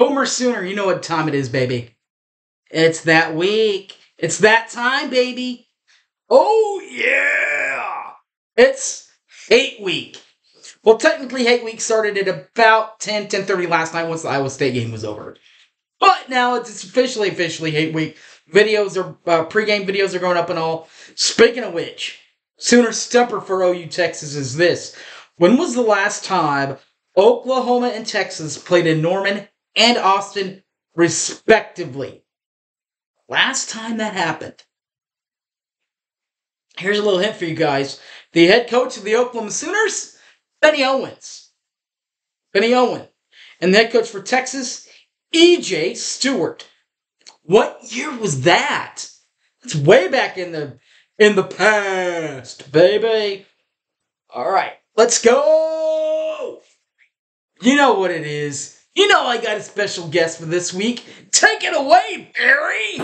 Boomer Sooner, you know what time it is, baby. It's that week. It's that time, baby. Oh, yeah. It's Hate Week. Well, technically, Hate Week started at about 10:30 last night once the Iowa State game was over. But now it's officially Hate Week. Videos are, pregame videos are going up and all. Speaking of which, Sooner Stumper for OU Texas is this. When was the last time Oklahoma and Texas played in Norman and Austin, respectively? Last time that happened. Here's a little hint for you guys. The head coach of the Oklahoma Sooners, Benny Owens. Benny Owen. And the head coach for Texas, E.J. Stewart. What year was that? It's way back in the past, baby. All right, let's go. You know what it is. You know I got a special guest for this week. Take it away, Barry.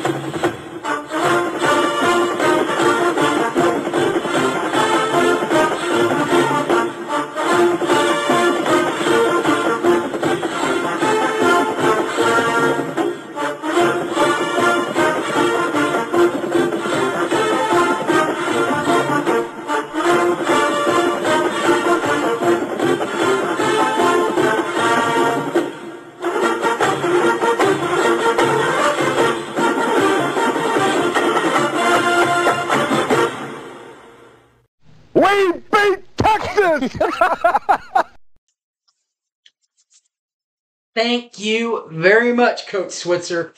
We beat Texas! Thank you very much, Coach Switzer.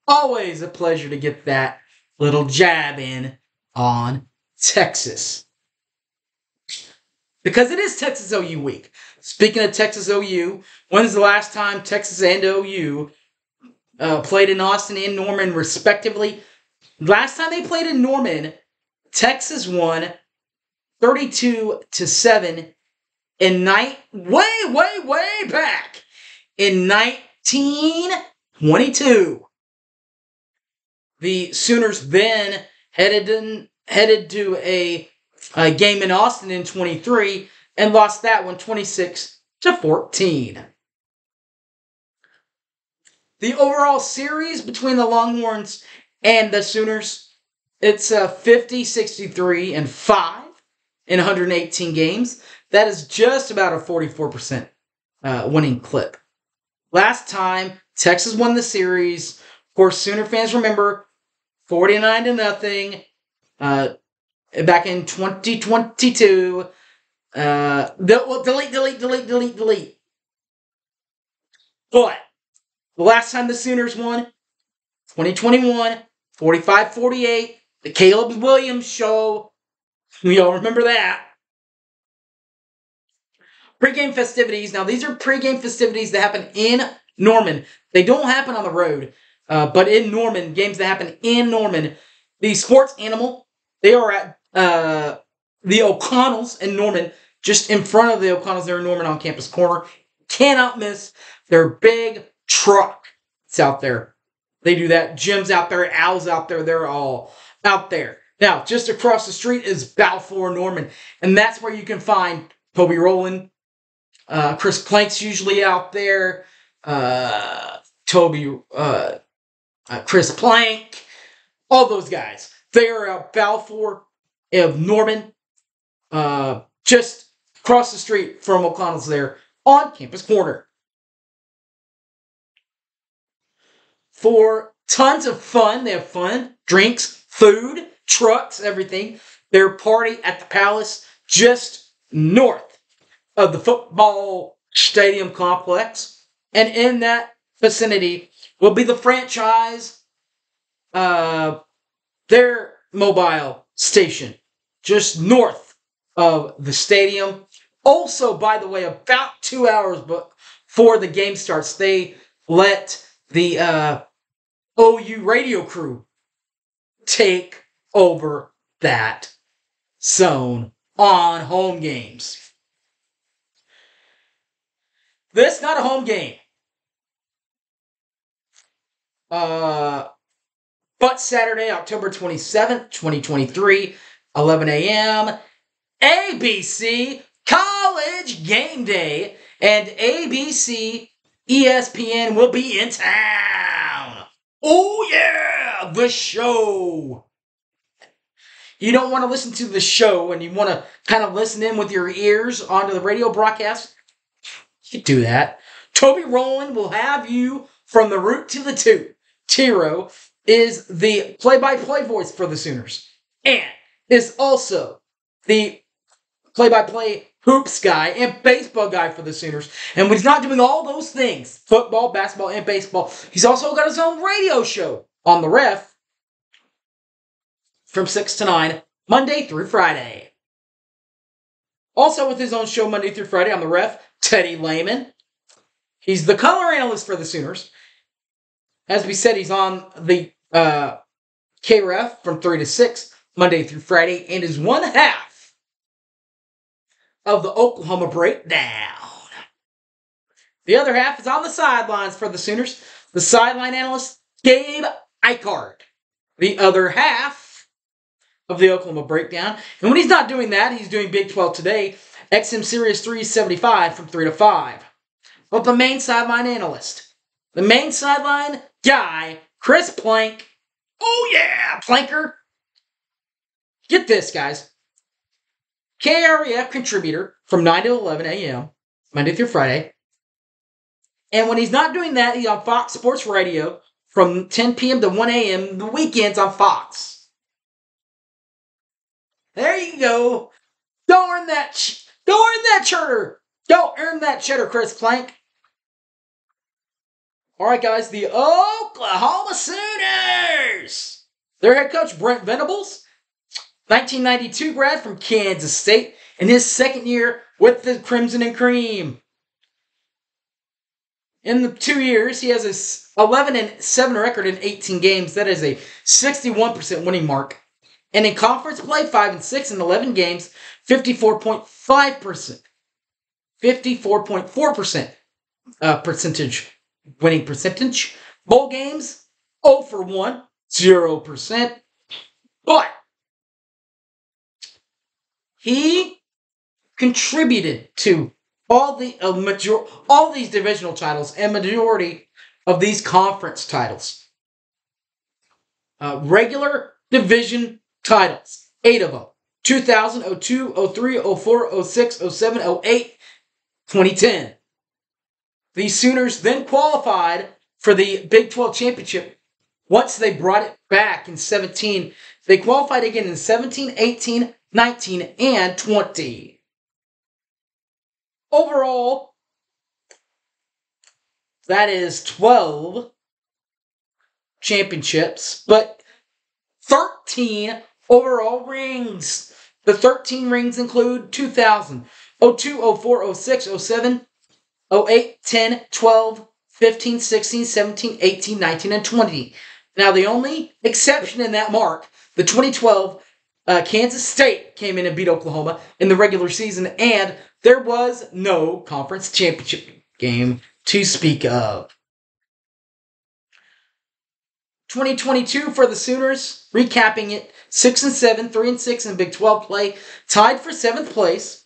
Always a pleasure to get that little jab in on Texas. Because it is Texas OU week. Speaking of Texas OU, when's the last time Texas and OU played in Austin and Norman, respectively? Last time they played in Norman, Texas won 32-7 in way back in 1922. The Sooners then headed to a game in Austin in 23 and lost that one 26-14. The overall series between the Longhorns and the Sooners, it's 50-63-5 in 118 games. That is just about a 44% winning clip. Last time Texas won the series, of course, Sooner fans remember 49-0 back in 2022. Delete. But the last time the Sooners won, 2021, 45-48, the Caleb Williams show. We all remember that. Pre-game festivities. Now, these are pre-game festivities that happen in Norman. They don't happen on the road, but in Norman, games that happen in Norman. The Sports Animal, they are at the O'Connells in Norman, just in front of the O'Connells there in Norman on Campus Corner. Cannot miss their big truck. It's out there. They do that. Jim's out there. Al's out there. They're all out there. Now, just across the street is Balfour Norman, and that's where you can find Toby Rowland. Chris Plank's usually out there. Chris Plank. All those guys. They are at Balfour of Norman, just across the street from O'Connell's there on Campus Corner. For tons of fun, they have fun, drinks, food, trucks, everything. Their party at the Palace, just north of the football stadium complex. And in that vicinity will be the franchise, their mobile station, just north of the stadium. Also, by the way, about 2 hours before the game starts, they let the OU radio crew take over that zone on home games. This not a home game. But Saturday, October 27th, 2023, 11 a.m., ABC College Game Day. And ABC ESPN will be in town. Oh yeah, the show. You don't want to listen to the show and you want to kind of listen in with your ears onto the radio broadcast? You do that. Toby Rowland will have you from the root to the toot. Tiro is the play-by-play voice for the Sooners and is also the play-by-play hoops guy and baseball guy for the Sooners. And when he's not doing all those things, football, basketball, and baseball, he's also got his own radio show on the Ref from 6 to 9, Monday through Friday. Also with his own show Monday through Friday on the Ref, Teddy Lehman. He's the color analyst for the Sooners. As we said, he's on the KREF from 3 to 6, Monday through Friday, and is one half of the Oklahoma Breakdown. The other half is on the sidelines for the Sooners, the sideline analyst, Gabe Eichard. The other half of the Oklahoma Breakdown. And when he's not doing that, he's doing Big 12 Today, XM Sirius 375 from 3 to 5. But the main sideline analyst, the main sideline guy, Chris Plank. Oh yeah, Planker. Get this, guys. KREF contributor from 9 to 11 a.m., Monday through Friday. And when he's not doing that, he's on Fox Sports Radio from 10 p.m. to 1 a.m., the weekends on Fox. There you go. Don't earn that cheddar. Don't earn that cheddar, Chris Plank. All right, guys, the Oklahoma Sooners. Their head coach, Brent Venables, 1992 grad from Kansas State, in his second year with the Crimson and Cream. In the 2 years, he has a 11-7 record in 18 games. That is a 61% winning mark. And in conference play, 5-6 in 11 games, 54.5%. 54.4% winning percentage. Bowl games, 0 for 1, 0%. But he contributed to all these divisional titles and majority of these conference titles. Regular division titles, 8 of them. 2000, 02, 03, 04, 06, 07, 08, 2010. The Sooners then qualified for the Big 12 championship once they brought it back in 17. They qualified again in 17, 18, 19, and 20. Overall, that is 12 championships, but 13 overall rings. The 13 rings include 2000, 02, 04, 06, 07, 08, 10, 12, 15, 16, 17, 18, 19, and 20. Now, the only exception in that mark, the 2012 Kansas State came in and beat Oklahoma in the regular season, and there was no conference championship game to speak of. 2022 for the Sooners, recapping it, 6-7, 3-6 in Big 12 play, tied for 7th place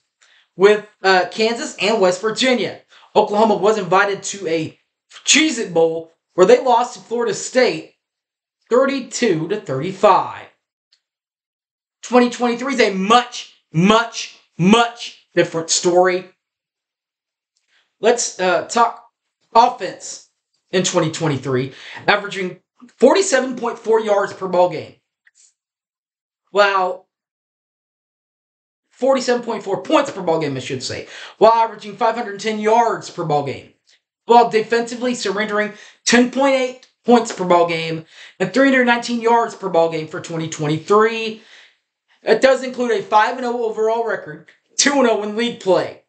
with Kansas and West Virginia. Oklahoma was invited to a Cheez-It Bowl where they lost to Florida State 32-35. 2023 is a much, much, much different story. Let's talk offense in 2023, averaging 47.4 yards per ball game. While 47.4 points per ball game, I should say, while averaging 510 yards per ball game. While defensively surrendering 10.8 points per ball game and 319 yards per ball game for 2023. It does include a 5-0 overall record, 2-0 in league play.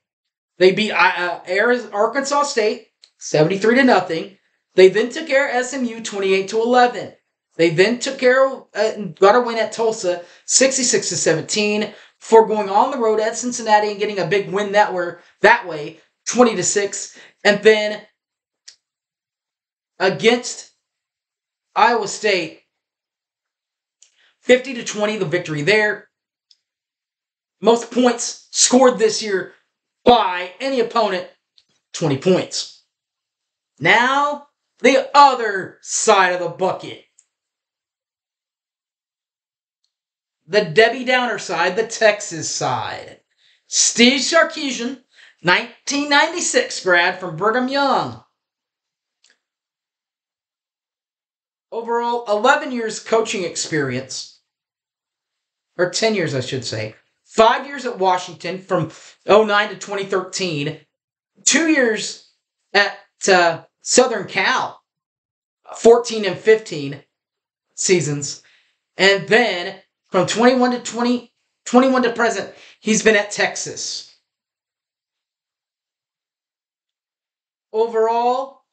They beat Arkansas State 73-0. They then took care of SMU 28-11. They then took care of got a win at Tulsa 66-17 before going on the road at Cincinnati and getting a big win that way 20-6, and then against Iowa State 50-20, the victory there. Most points scored this year by any opponent, 20 points. Now, the other side of the bucket. The Debbie Downer side, the Texas side. Steve Sarkisian, 1996 grad from Brigham Young. Overall, 11 years coaching experience. Or 10 years, I should say. 5 years at Washington from 2009 to 2013. 2 years at Southern Cal. 14 and 15 seasons. And then from 21 to present, he's been at Texas. Overall,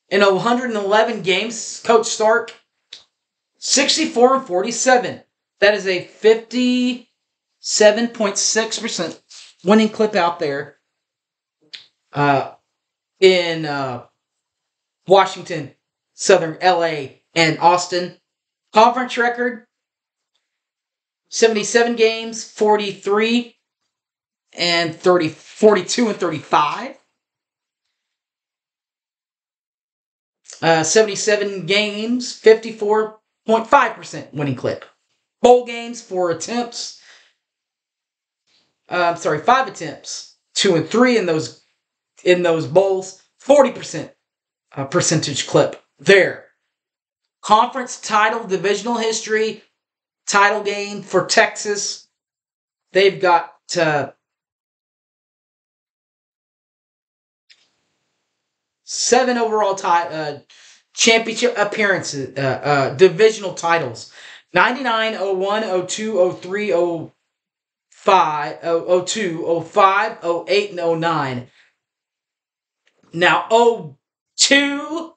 in 111 games, Coach Sark, 64 and 47. That is a 57.6% winning clip out there in Washington, Southern LA, and Austin. Conference record, 77 games, 42 and 35. 77 games, 54.5% winning clip. Bowl games, 4 attempts. 5 attempts, 2 and 3 in those bowls. 40% percentage clip there. Conference title, divisional history, title game for Texas. They've got 7 overall championship appearances, divisional titles. 99, 01, 02, 03, 05, 02, 05, 08, and 09. Now, 02,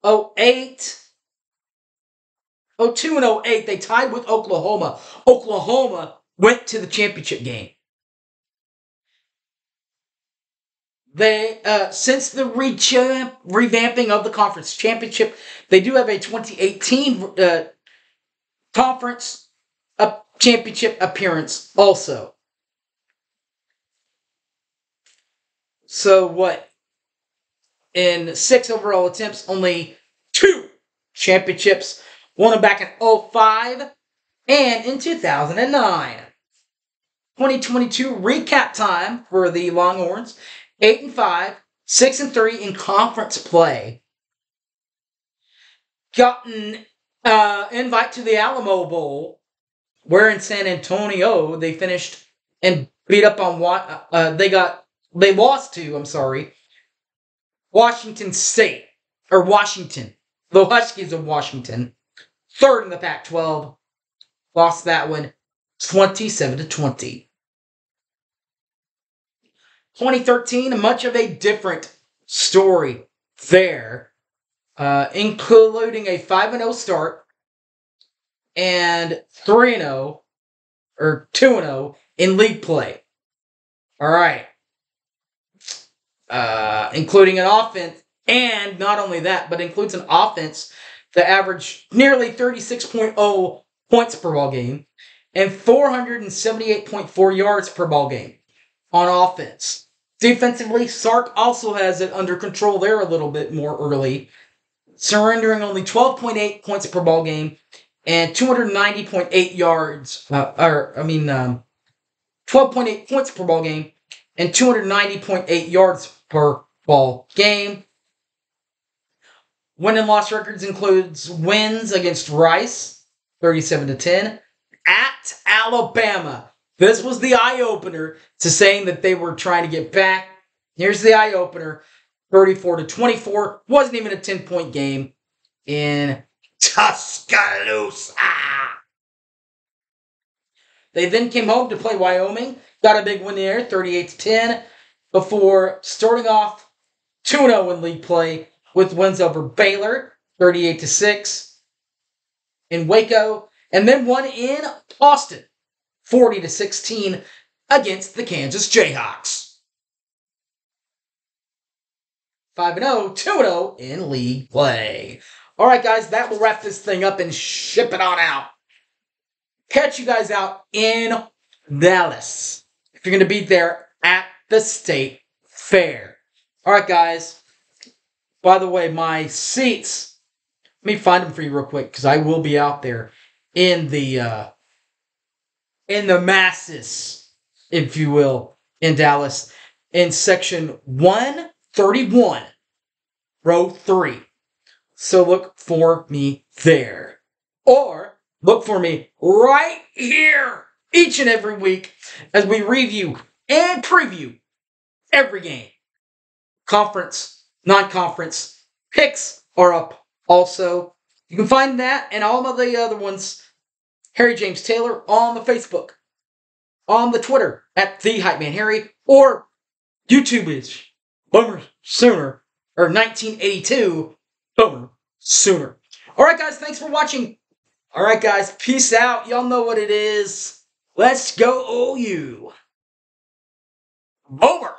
08, 02 and 08, they tied with Oklahoma. Oklahoma went to the championship game. They, since the revamping of the conference championship, they do have a 2018 conference championship appearance also. So what? In 6 overall attempts, only 2 championships. Won back in 2005 and in 2009. 2022 recap time for the Longhorns. 8 and 5, 6 and 3 in conference play. Got an invite to the Alamo Bowl, where in San Antonio they finished and beat up on they lost to Washington State or Washington, the Huskies of Washington, 3rd in the Pac-12. Lost that one 27-20. 2013, much of a different story there, including a 5-0 start and 3-0 or 2-0 in league play. All right. Including an offense, and not only that, but includes an offense that averaged nearly 36.0 points per ball game and 478.4 yards per ball game on offense. Defensively, Sark also has it under control there a little bit more early, surrendering only 12.8 points per ball game and 290.8 yards. 12.8 points per ball game and 290.8 yards per ball game. Win and loss records includes wins against Rice, 37-10, at Alabama. This was the eye-opener to saying that they were trying to get back. Here's the eye-opener, 34-24. Wasn't even a 10-point game in Tuscaloosa. They then came home to play Wyoming. Got a big win there, 38-10, before starting off 2-0 in league play with wins over Baylor, 38-6, in Waco, and then won in Austin, 40-16 against the Kansas Jayhawks. 5-0, 2-0 in league play. All right, guys, that will wrap this thing up and ship it on out. Catch you guys out in Dallas if you're going to be there at the State Fair. All right, guys. By the way, my seats, let me find them for you real quick, because I will be out there in the masses, if you will, in Dallas, in section 131, row 3. So look for me there. Or look for me right here each and every week as we review and preview every game. Conference, non-conference, picks are up also. You can find that and all of the other ones, Harry James Taylor, on the Facebook, on the Twitter, at The Hype Man Harry, or YouTube is Boomer Sooner, or 1982 Boomer Sooner. Alright guys, thanks for watching. Alright guys, peace out. Y'all know what it is. Let's go OU. Boomer.